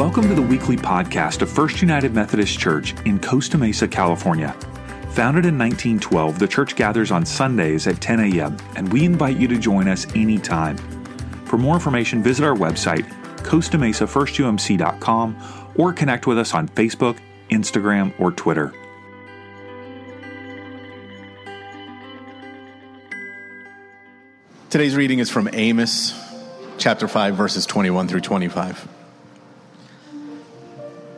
Welcome to the weekly podcast of First United Methodist Church in Costa Mesa, California. Founded in 1912, the church gathers on Sundays at 10 a.m., and we invite you to join us anytime. For more information, visit our website, costamesafirst.umc.com, or connect with us on Facebook, Instagram, or Twitter. Today's reading is from Amos, chapter 5, verses 21 through 25.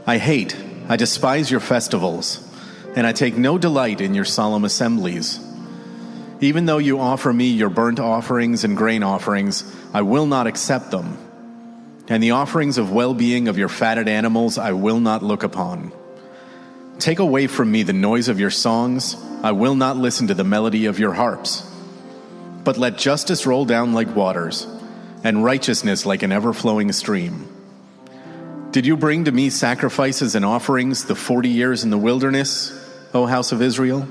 I despise your festivals, and I take no delight in your solemn assemblies. Even though you offer me your burnt offerings and grain offerings, I will not accept them. And the offerings of well-being of your fatted animals I will not look upon. Take away from me the noise of your songs. I will not listen to the melody of your harps. But let justice roll down like waters, and righteousness like an ever-flowing stream. Did you bring to me sacrifices and offerings the 40 years in the wilderness, O house of Israel?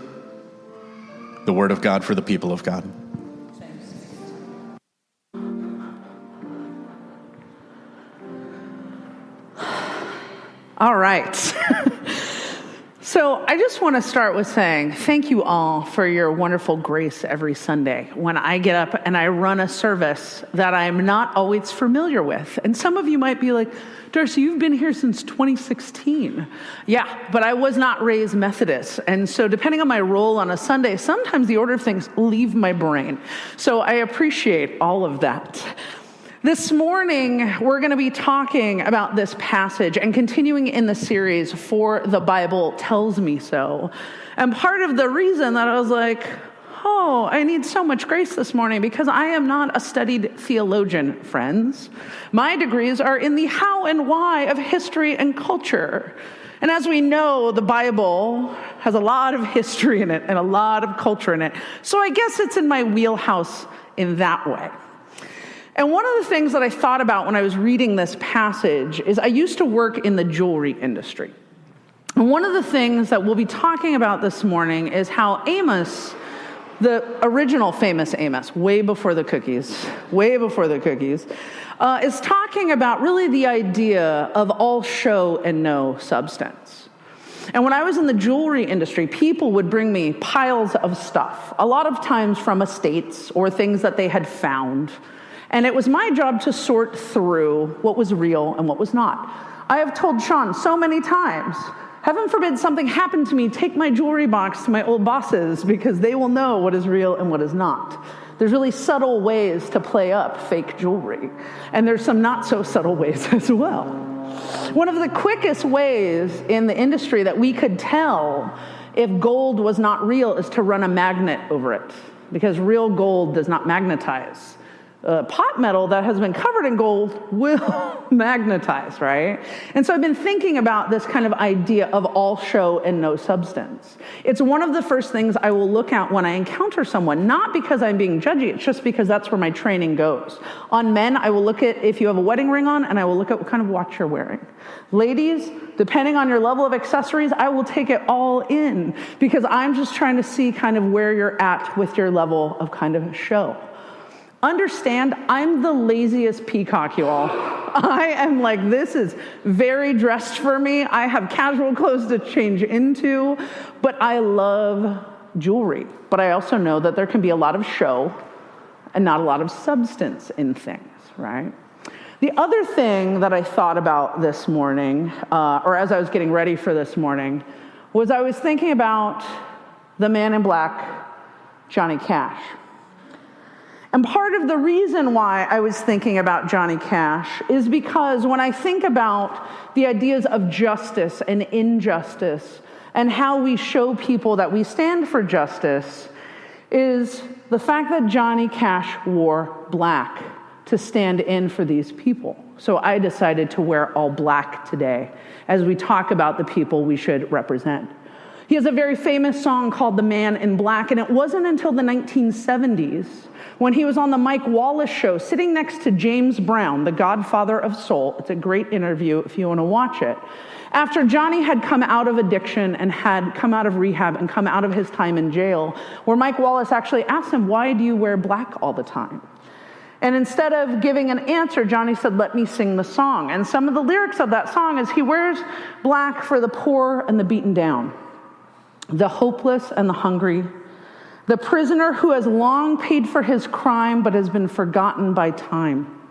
The word of God for the people of God. All right. So I just want to start with saying thank you all for your wonderful grace every Sunday when I get up and I run a service that I'm not always familiar with. And some of you might be like, Darcy, you've been here since 2016. Yeah, but I was not raised Methodist. And so depending on my role on a Sunday, sometimes the order of things leave my brain. So I appreciate all of that. This morning, we're going to be talking about this passage and continuing in the series, For the Bible Tells Me So. And part of the reason that I was like, oh, I need so much grace this morning because I am not a studied theologian, friends. My degrees are in the how and why of history and culture. And as we know, the Bible has a lot of history in it and a lot of culture in it. So I guess it's in my wheelhouse in that way. And one of the things that I thought about when I was reading this passage is I used to work in the jewelry industry. And one of the things that we'll be talking about this morning is how Amos, the original famous Amos, way before the cookies, is talking about really the idea of all show and no substance. And when I was in the jewelry industry, people would bring me piles of stuff, a lot of times from estates or things that they had found. And it was my job to sort through what was real and what was not. I have told Sean so many times, heaven forbid something happened to me, take my jewelry box to my old bosses because they will know what is real and what is not. There's really subtle ways to play up fake jewelry. And there's some not so subtle ways as well. One of the quickest ways in the industry that we could tell if gold was not real is to run a magnet over it, because real gold does not magnetize. Pot metal that has been covered in gold will magnetize, right? And so I've been thinking about this kind of idea of all show and no substance. It's one of the first things I will look at when I encounter someone, not because I'm being judgy, it's just because that's where my training goes. On men, I will look at if you have a wedding ring on, and I will look at what kind of watch you're wearing. Ladies, depending on your level of accessories, I will take it all in because I'm just trying to see kind of where you're at with your level of kind of show. Understand, I'm the laziest peacock, you all. I am like, this is very dressed for me. I have casual clothes to change into, but I love jewelry. But I also know that there can be a lot of show and not a lot of substance in things, right? The other thing that I thought about this morning, or as I was getting ready for this morning, was I was thinking about the man in black, Johnny Cash. And part of the reason why I was thinking about Johnny Cash is because when I think about the ideas of justice and injustice and how we show people that we stand for justice is the fact that Johnny Cash wore black to stand in for these people. So I decided to wear all black today as we talk about the people we should represent. He has a very famous song called The Man in Black, and it wasn't until the 1970s when he was on the Mike Wallace show sitting next to James Brown, the godfather of soul. It's a great interview if you want to watch it. After Johnny had come out of addiction and had come out of rehab and come out of his time in jail, where Mike Wallace actually asked him, why do you wear black all the time? And instead of giving an answer, Johnny said, let me sing the song. And some of the lyrics of that song is, he wears black for the poor and the beaten down, the hopeless and the hungry, the prisoner who has long paid for his crime but has been forgotten by time,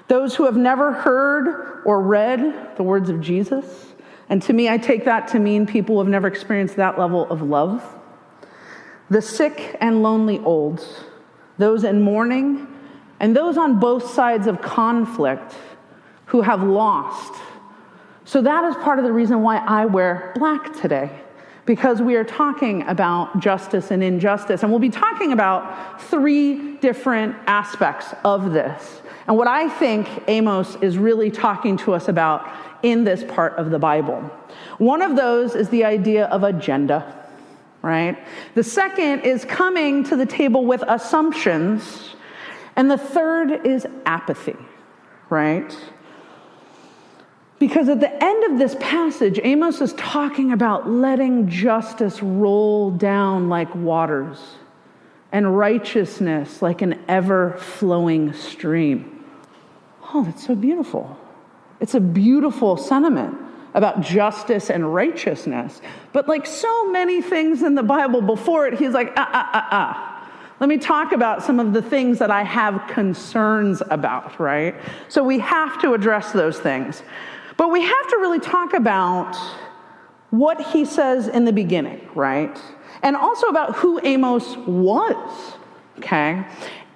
those who have never heard or read the words of Jesus. And to me, I take that to mean people who have never experienced that level of love, the sick and lonely olds, those in mourning, and those on both sides of conflict who have lost. So that is part of the reason why I wear black today, because we are talking about justice and injustice. And we'll be talking about 3 different aspects of this. And what I think Amos is really talking to us about in this part of the Bible. One of those is the idea of agenda, right? The second is coming to the table with assumptions. And the third is apathy, right? Because at the end of this passage, Amos is talking about letting justice roll down like waters and righteousness like an ever-flowing stream. Oh, that's so beautiful. It's a beautiful sentiment about justice and righteousness. But like so many things in the Bible before it, he's like, Let me talk about some of the things that I have concerns about, right? So we have to address those things. But we have to really talk about what he says in the beginning, right? And also about who Amos was, okay?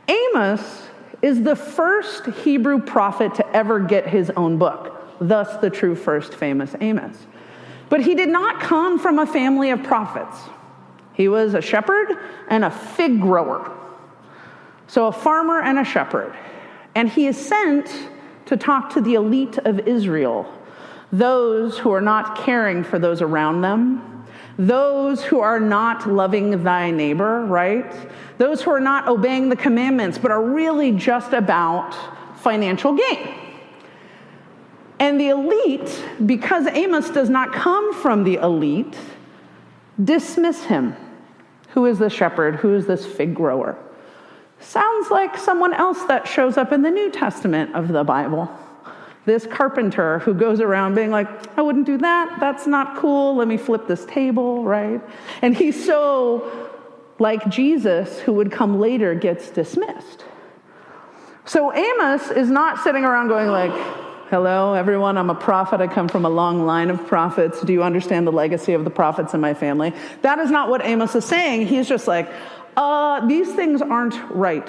Amos is the first Hebrew prophet to ever get his own book, thus the true first famous Amos. But he did not come from a family of prophets. He was a shepherd and a fig grower. So a farmer and a shepherd. And he is sent to talk to the elite of Israel, those who are not caring for those around them, those who are not loving thy neighbor, right? Those who are not obeying the commandments, but are really just about financial gain. And the elite, because Amos does not come from the elite, dismiss him. Who is the shepherd? Who is this fig grower? Sounds like someone else that shows up in the New Testament of the Bible. This carpenter who goes around being like, I wouldn't do that. That's not cool. Let me flip this table, right? And he's so like Jesus, who would come later, gets dismissed. So Amos is not sitting around going like, hello, everyone, I'm a prophet. I come from a long line of prophets. Do you understand the legacy of the prophets in my family? That is not what Amos is saying. He's just like, these things aren't right.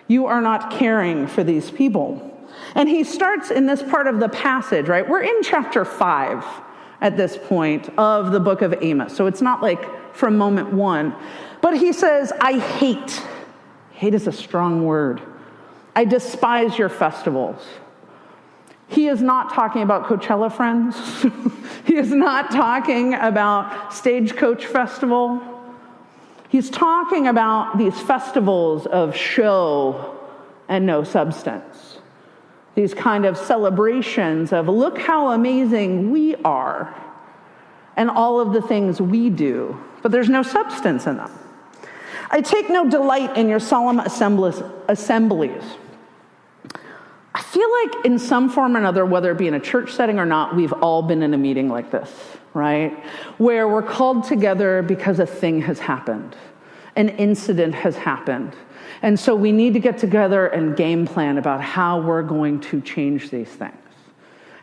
You are not caring for these people. And he starts in this part of the passage, right? We're in chapter 5 at this point of the book of Amos. So it's not like from moment 1. But he says, I hate. Hate is a strong word. I despise your festivals. He is not talking about Coachella, friends. He is not talking about Stagecoach Festival. He's talking about these festivals of show and no substance. These kind of celebrations of look how amazing we are and all of the things we do, but there's no substance in them. I take no delight in your solemn assemblies. I feel like in some form or another, whether it be in a church setting or not, we've all been in a meeting like this, right? Where we're called together because a thing has happened. An incident has happened. And so we need to get together and game plan about how we're going to change these things.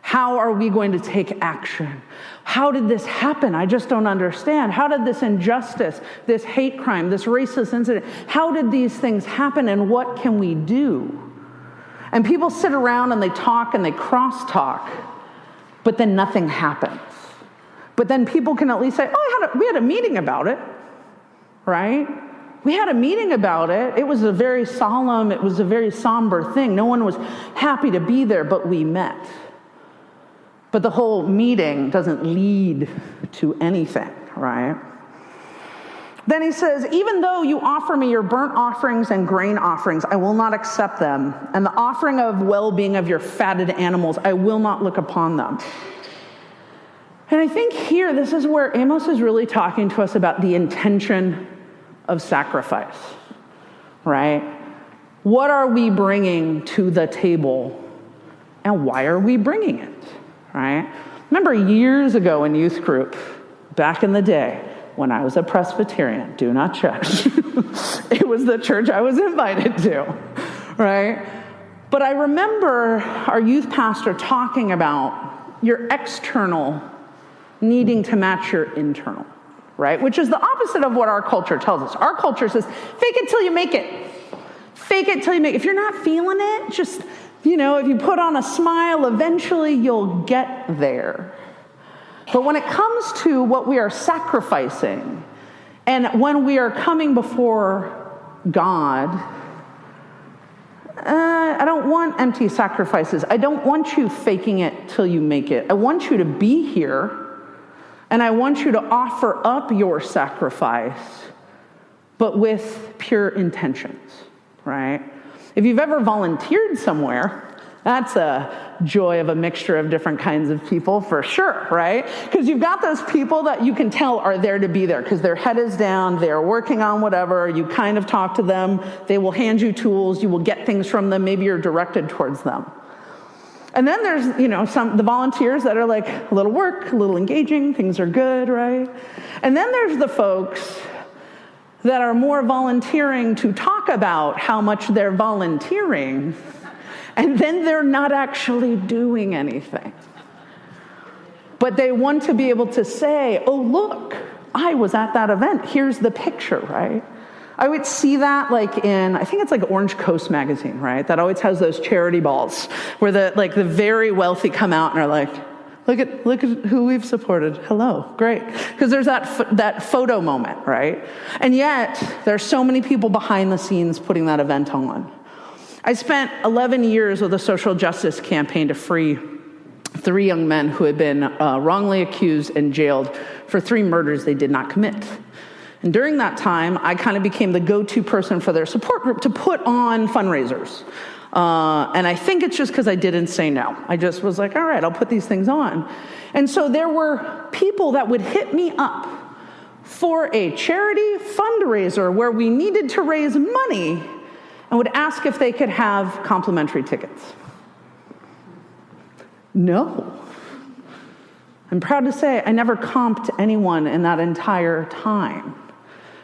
How are we going to take action? How did this happen? I just don't understand. How did this injustice, this hate crime, this racist incident, how did these things happen and what can we do? And people sit around and they talk and they cross-talk, but then nothing happens. But then people can at least say, we had a meeting about it, right? We had a meeting about it. It was a very solemn, it was a very somber thing. No one was happy to be there, but we met. But the whole meeting doesn't lead to anything, right? Then he says, even though you offer me your burnt offerings and grain offerings, I will not accept them. And the offering of well-being of your fatted animals, I will not look upon them. And I think here, this is where Amos is really talking to us about the intention of sacrifice, right? What are we bringing to the table? And why are we bringing it, right? Remember years ago in youth group, back in the day, when I was a Presbyterian, do not judge. It was the church I was invited to, right? But I remember our youth pastor talking about your external needing to match your internal, right? Which is the opposite of what our culture tells us. Our culture says, fake it till you make it. Fake it till you make it. If you're not feeling it, just, if you put on a smile, eventually you'll get there. But when it comes to what we are sacrificing, and when we are coming before God, I don't want empty sacrifices. I don't want you faking it till you make it. I want you to be here, and I want you to offer up your sacrifice, but with pure intentions, right? If you've ever volunteered somewhere, that's a joy of a mixture of different kinds of people for sure, right? Because you've got those people that you can tell are there to be there because their head is down, they're working on whatever, you kind of talk to them, they will hand you tools, you will get things from them, maybe you're directed towards them. And then there's, the volunteers that are like a little work, a little engaging, things are good, right? And then there's the folks that are more volunteering to talk about how much they're volunteering, and then they're not actually doing anything. But they want to be able to say, oh, look, I was at that event. Here's the picture, right? I would see that I think it's like Orange Coast magazine, right? That always has those charity balls where the very wealthy come out and are like, look at who we've supported. Hello, great. Because there's that photo moment, right? And yet, there's so many people behind the scenes putting that event on. I spent 11 years with a social justice campaign to free 3 young men who had been wrongly accused and jailed for 3 murders they did not commit. And during that time, I kind of became the go-to person for their support group to put on fundraisers. And I think it's just because I didn't say no. I just was like, all right, I'll put these things on. And so there were people that would hit me up for a charity fundraiser where we needed to raise money and would ask if they could have complimentary tickets. No. I'm proud to say I never comped anyone in that entire time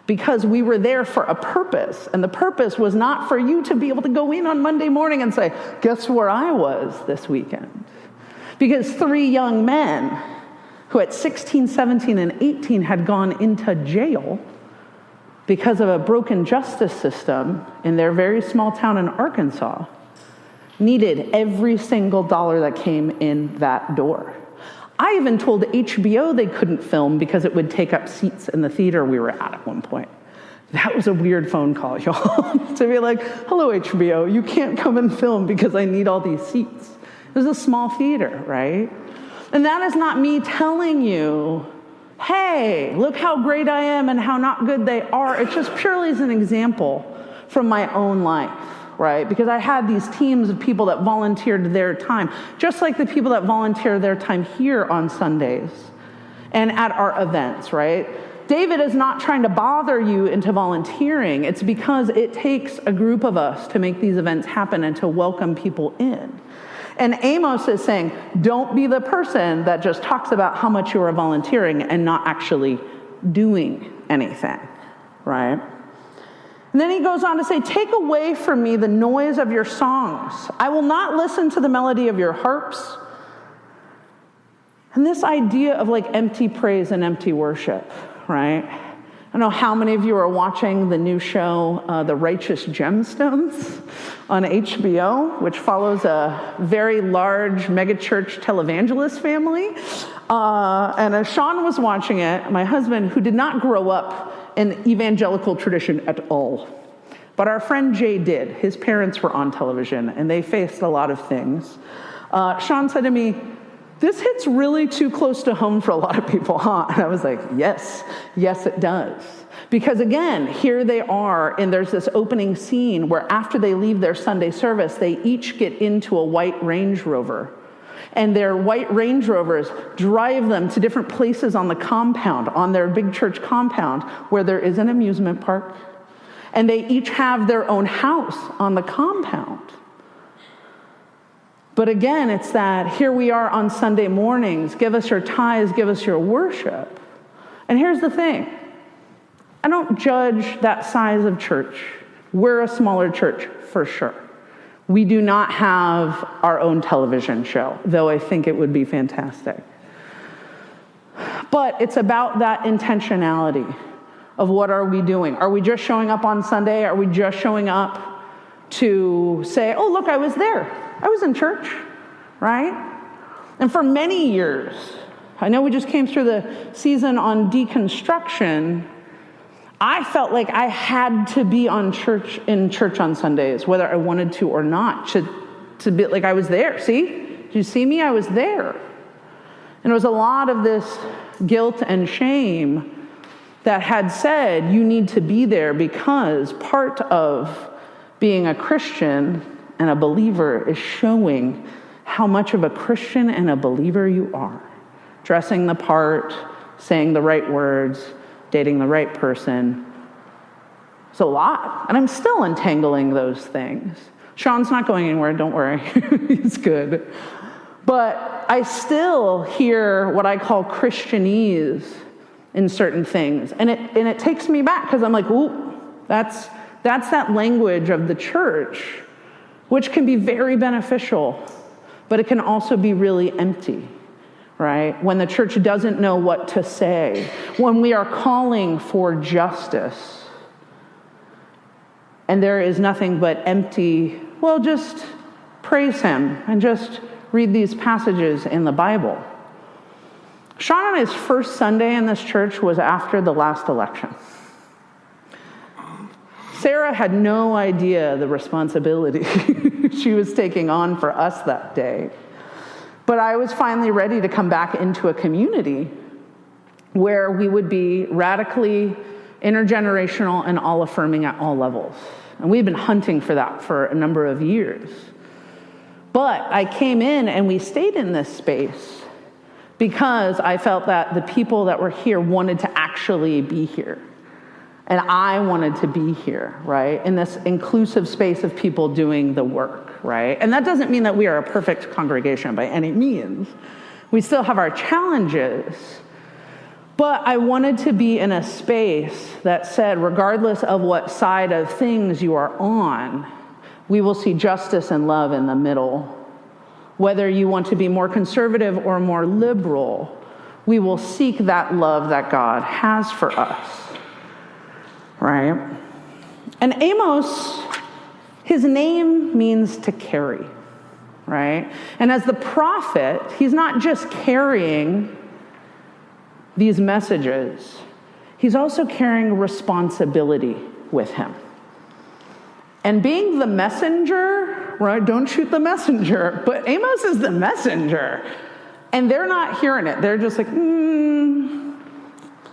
because we were there for a purpose, and the purpose was not for you to be able to go in on Monday morning and say, guess where I was this weekend? Because 3 young men who at 16, 17, and 18 had gone into jail because of a broken justice system in their very small town in Arkansas, needed every single dollar that came in that door. I even told HBO they couldn't film because it would take up seats in the theater we were at one point. That was a weird phone call, y'all. To be like, hello, HBO, you can't come and film because I need all these seats. It was a small theater, right? And that is not me telling you, hey, look how great I am and how not good they are. It just purely is an example from my own life, right? Because I had these teams of people that volunteered their time, just like the people that volunteer their time here on Sundays and at our events, right? David is not trying to bother you into volunteering. It's because it takes a group of us to make these events happen and to welcome people in. And Amos is saying, don't be the person that just talks about how much you are volunteering and not actually doing anything, right? And then he goes on to say, take away from me the noise of your songs. I will not listen to the melody of your harps. And this idea of empty praise and empty worship, right? I don't know how many of you are watching the new show, The Righteous Gemstones on HBO, which follows a very large megachurch televangelist family. And as Sean was watching it, my husband, who did not grow up in evangelical tradition at all, but our friend Jay did. His parents were on television, and they faced a lot of things. Sean said to me, this hits really too close to home for a lot of people, huh? And I was like, yes, it does. Because again, here they are, and there's this opening scene where after they leave their Sunday service, they each get into a white Range Rover. And their white Range Rovers drive them to different places on the compound, on their big church compound, where there is an amusement park, And they each have their own house on the compound. But again, it's that here we are on Sunday mornings. Give us your tithes, give us your worship. And here's the thing. I don't judge that size of church. We're a smaller church, for sure. We do not have our own television show, though I think it would be fantastic. But it's about that intentionality of what are we doing? Are we just showing up on Sunday? Are we just showing up to say, oh, look, I was there. I was in church, right? And for many years, I know we just came through the season on deconstruction. I felt like I had to be in church on Sundays, whether I wanted to or not, to be like I was there. See? Did you see me? I was there. And there was a lot of this guilt and shame that had said you need to be there because part of being a Christian and a believer is showing how much of a Christian and a believer you are. Dressing the part, saying the right words, dating the right person. It's a lot. And I'm still untangling those things. Sean's not going anywhere, don't worry. He's good. But I still hear what I call Christianese in certain things. And it takes me back because I'm like, ooh, that's that language of the church, which can be very beneficial, but it can also be really empty, right? When the church doesn't know what to say, when we are calling for justice, and there is nothing but empty, well, just praise him and just read these passages in the Bible. Sean and his first Sunday in this church was after the last election. Sarah had no idea the responsibility she was taking on for us that day. But I was finally ready to come back into a community where we would be radically intergenerational and all affirming at all levels. And we've been hunting for that for a number of years. But I came in and we stayed in this space because I felt that the people that were here wanted to actually be here. And I wanted to be here, right? In this inclusive space of people doing the work, right? And that doesn't mean that we are a perfect congregation by any means. We still have our challenges. But I wanted to be in a space that said, regardless of what side of things you are on, we will see justice and love in the middle. Whether you want to be more conservative or more liberal, we will seek that love that God has for us. Right? And Amos, his name means to carry, right? And as the prophet, he's not just carrying these messages, he's also carrying responsibility with him. And being the messenger, right? Don't shoot the messenger, but Amos is the messenger. And they're not hearing it. They're just like,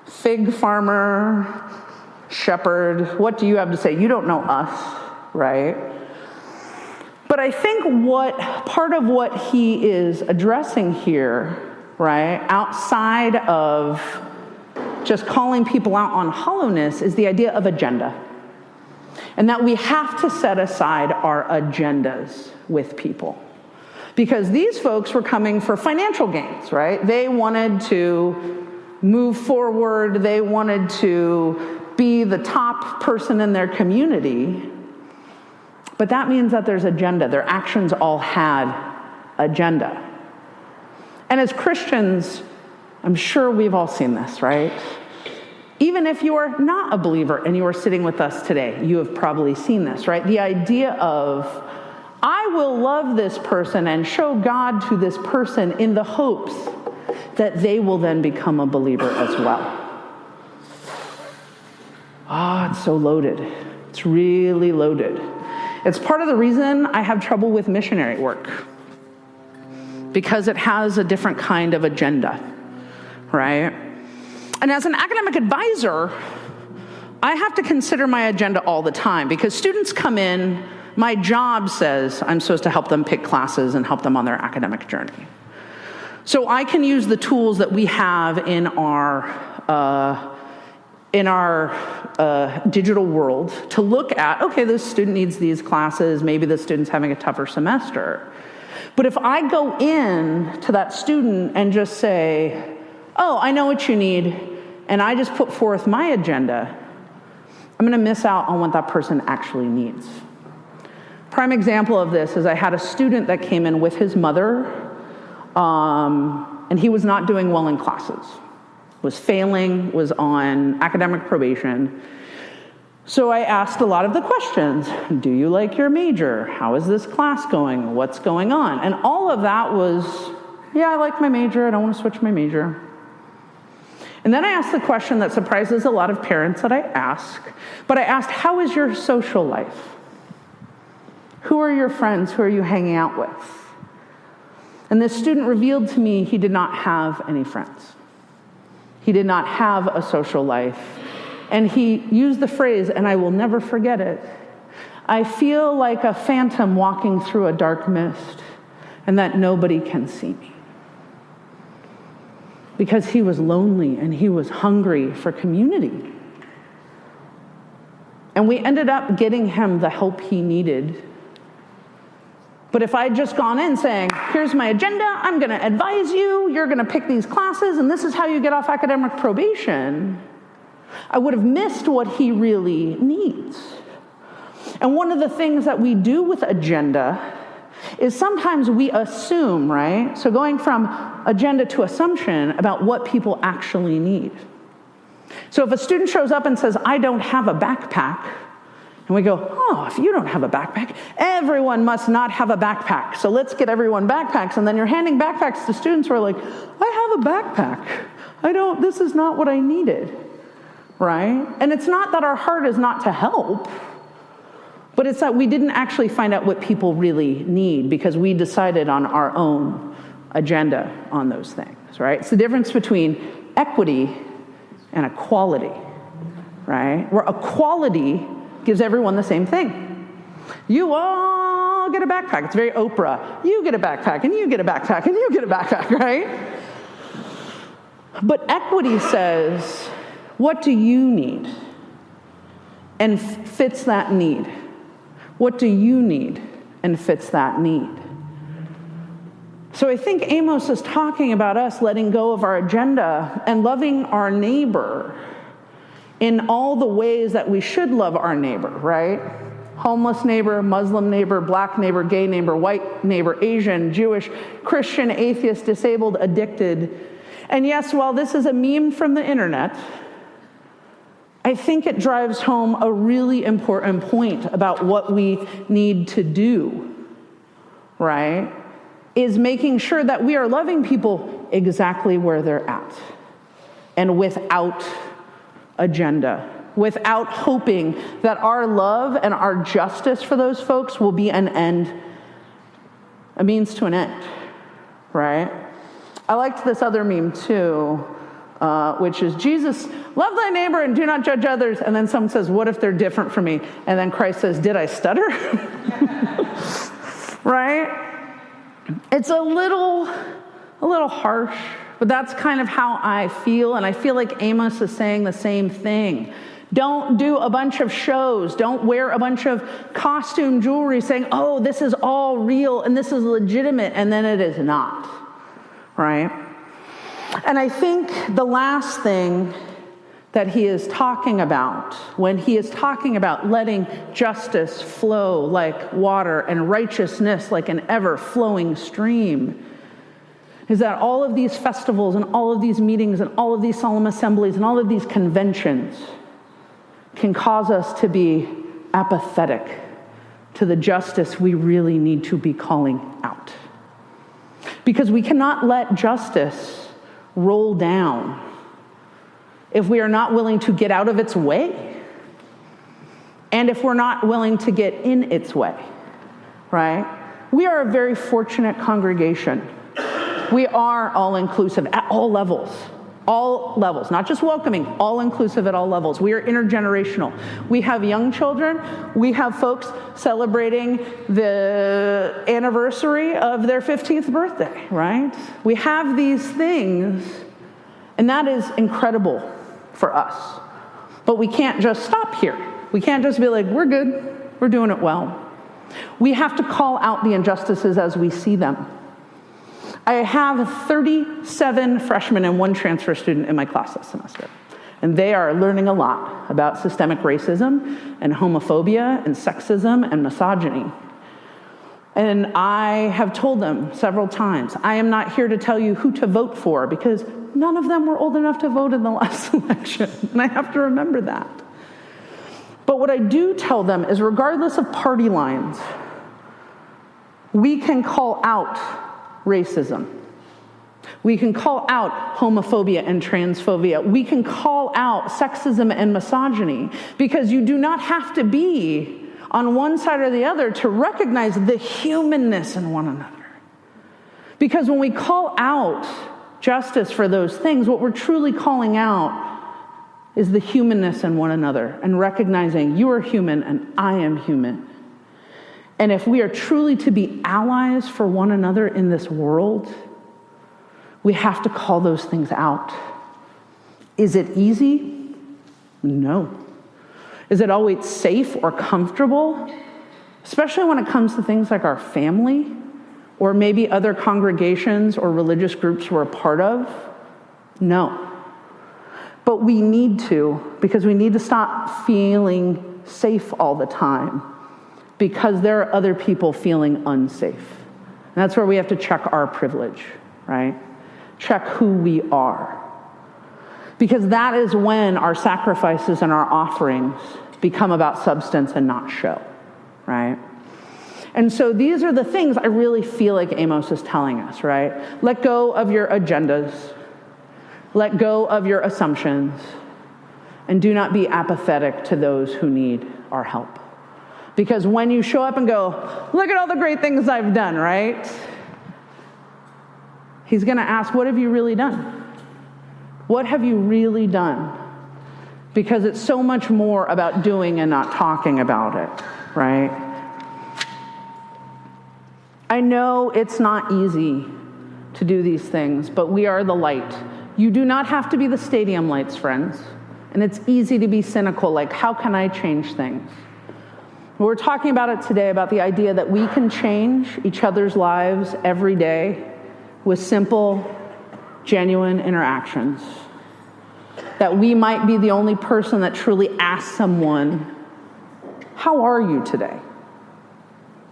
fig farmer, shepherd, what do you have to say? You don't know us, right? But I think part of what he is addressing here, right, outside of just calling people out on hollowness, is the idea of agenda. And that we have to set aside our agendas with people. Because these folks were coming for financial gains, right? They wanted to move forward. They wanted to be the top person in their community. But that means that there's agenda. Their actions all had agenda. And as Christians, I'm sure we've all seen this, right? Even if you are not a believer and you are sitting with us today, you have probably seen this, right? The idea of, I will love this person and show God to this person in the hopes that they will then become a believer as well. It's so loaded. It's really loaded. It's part of the reason I have trouble with missionary work, because it has a different kind of agenda, right? And as an academic advisor, I have to consider my agenda all the time, because students come in, my job says I'm supposed to help them pick classes and help them on their academic journey. So I can use the tools that we have in our in our digital world to look at, okay, this student needs these classes, maybe the student's having a tougher semester. But if I go in to that student and just say, oh, I know what you need, and I just put forth my agenda, I'm going to miss out on what that person actually needs. Prime example of this is I had a student that came in with his mother, and he was not doing well in classes, was failing, was on academic probation. So I asked a lot of the questions. Do you like your major? How is this class going? What's going on? And all of that was, yeah, I like my major. I don't want to switch my major. And then I asked the question that surprises a lot of parents that I ask, but I asked, how is your social life? Who are your friends? Who are you hanging out with? And this student revealed to me he did not have any friends. He did not have a social life. And he used the phrase, and I will never forget it, I feel like a phantom walking through a dark mist, and that nobody can see me. Because he was lonely and he was hungry for community. And we ended up getting him the help he needed. But if I'd just gone in saying, here's my agenda, I'm going to advise you, you're going to pick these classes, and this is how you get off academic probation, I would have missed what he really needs. And one of the things that we do with agenda is sometimes we assume, right? So going from agenda to assumption about what people actually need. So if a student shows up and says, I don't have a backpack, and we go, oh, if you don't have a backpack, everyone must not have a backpack. So let's get everyone backpacks. And then you're handing backpacks to students who are like, I have a backpack. This is not what I needed, right? And it's not that our heart is not to help, but it's that we didn't actually find out what people really need because we decided on our own agenda on those things, right? It's the difference between equity and equality, right? Where equality gives everyone the same thing. You all get a backpack. It's very Oprah. You get a backpack, and you get a backpack, and you get a backpack, right? But equity says, what do you need? And fits that need. What do you need? And fits that need. So I think Amos is talking about us letting go of our agenda and loving our neighbor in all the ways that we should love our neighbor, right? Homeless neighbor, Muslim neighbor, black neighbor, gay neighbor, white neighbor, Asian, Jewish, Christian, atheist, disabled, addicted. And yes, while this is a meme from the internet, I think it drives home a really important point about what we need to do, right? Is making sure that we are loving people exactly where they're at and without agenda, without hoping that our love and our justice for those folks will be a means to an end, right? I liked this other meme too, which is Jesus, love thy neighbor and do not judge others. And then someone says, what if they're different from me? And then Christ says, did I stutter? Right? It's a little harsh, but that's kind of how I feel. And I feel like Amos is saying the same thing. Don't do a bunch of shows. Don't wear a bunch of costume jewelry saying, oh, this is all real and this is legitimate. And then it is not, right? And I think the last thing that he is talking about when he is talking about letting justice flow like water and righteousness like an ever-flowing stream is that all of these festivals and all of these meetings and all of these solemn assemblies and all of these conventions can cause us to be apathetic to the justice we really need to be calling out. Because we cannot let justice roll down if we are not willing to get out of its way, and if we're not willing to get in its way, right? We are a very fortunate congregation. We are all-inclusive at all levels, not just welcoming, all-inclusive at all levels. We are intergenerational. We have young children. We have folks celebrating the anniversary of their 15th birthday, right? We have these things, and that is incredible for us. But we can't just stop here. We can't just be like, we're good, we're doing it well. We have to call out the injustices as we see them. I have 37 freshmen and 1 transfer student in my class this semester. And they are learning a lot about systemic racism and homophobia and sexism and misogyny. And I have told them several times, I am not here to tell you who to vote for because none of them were old enough to vote in the last election. And I have to remember that. But what I do tell them is regardless of party lines, we can call out racism. We can call out homophobia and transphobia. We can call out sexism and misogyny because you do not have to be on one side or the other to recognize the humanness in one another. Because when we call out justice for those things, what we're truly calling out is the humanness in one another and recognizing you are human and I am human. And if we are truly to be allies for one another in this world, we have to call those things out. Is it easy? No. Is it always safe or comfortable? Especially when it comes to things like our family or maybe other congregations or religious groups we're a part of? No. But we need to, because we need to stop feeling safe all the time because there are other people feeling unsafe. And that's where we have to check our privilege, right? Check who we are. Because that is when our sacrifices and our offerings become about substance and not show, right? And so these are the things I really feel like Amos is telling us, right? Let go of your agendas. Let go of your assumptions. And do not be apathetic to those who need our help. Because when you show up and go, look at all the great things I've done, right? He's going to ask, what have you really done? What have you really done? Because it's so much more about doing and not talking about it, right? I know it's not easy to do these things, but we are the light. You do not have to be the stadium lights, friends. And it's easy to be cynical, like, how can I change things? We're talking about it today, about the idea that we can change each other's lives every day with simple, genuine interactions. That we might be the only person that truly asks someone, how are you today?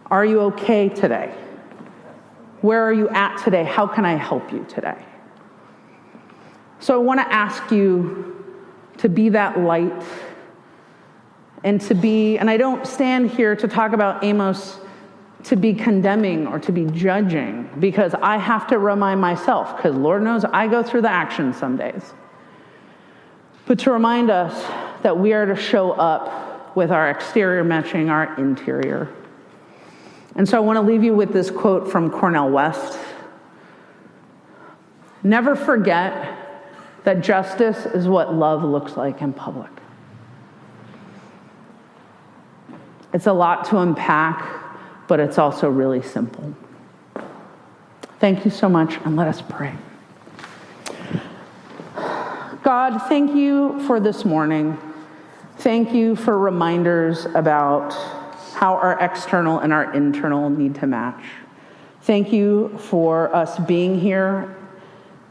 Are you okay today? Where are you at today? How can I help you today? So I want to ask you to be that light and to be, and I don't stand here to talk about Amos to be condemning or to be judging, because I have to remind myself, because Lord knows I go through the action some days. But to remind us that we are to show up with our exterior matching our interior. And so I want to leave you with this quote from Cornel West. Never forget that justice is what love looks like in public. It's a lot to unpack, but it's also really simple. Thank you so much, and let us pray. God, thank you for this morning. Thank you for reminders about how our external and our internal need to match. Thank you for us being here,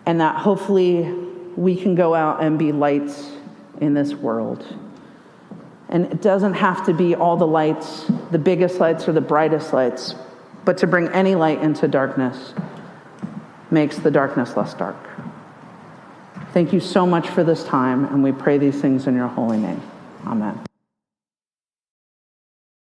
and that hopefully we can go out and be lights in this world. And it doesn't have to be all the lights, the biggest lights or the brightest lights, but to bring any light into darkness makes the darkness less dark. Thank you so much for this time, and we pray these things in your holy name. Amen.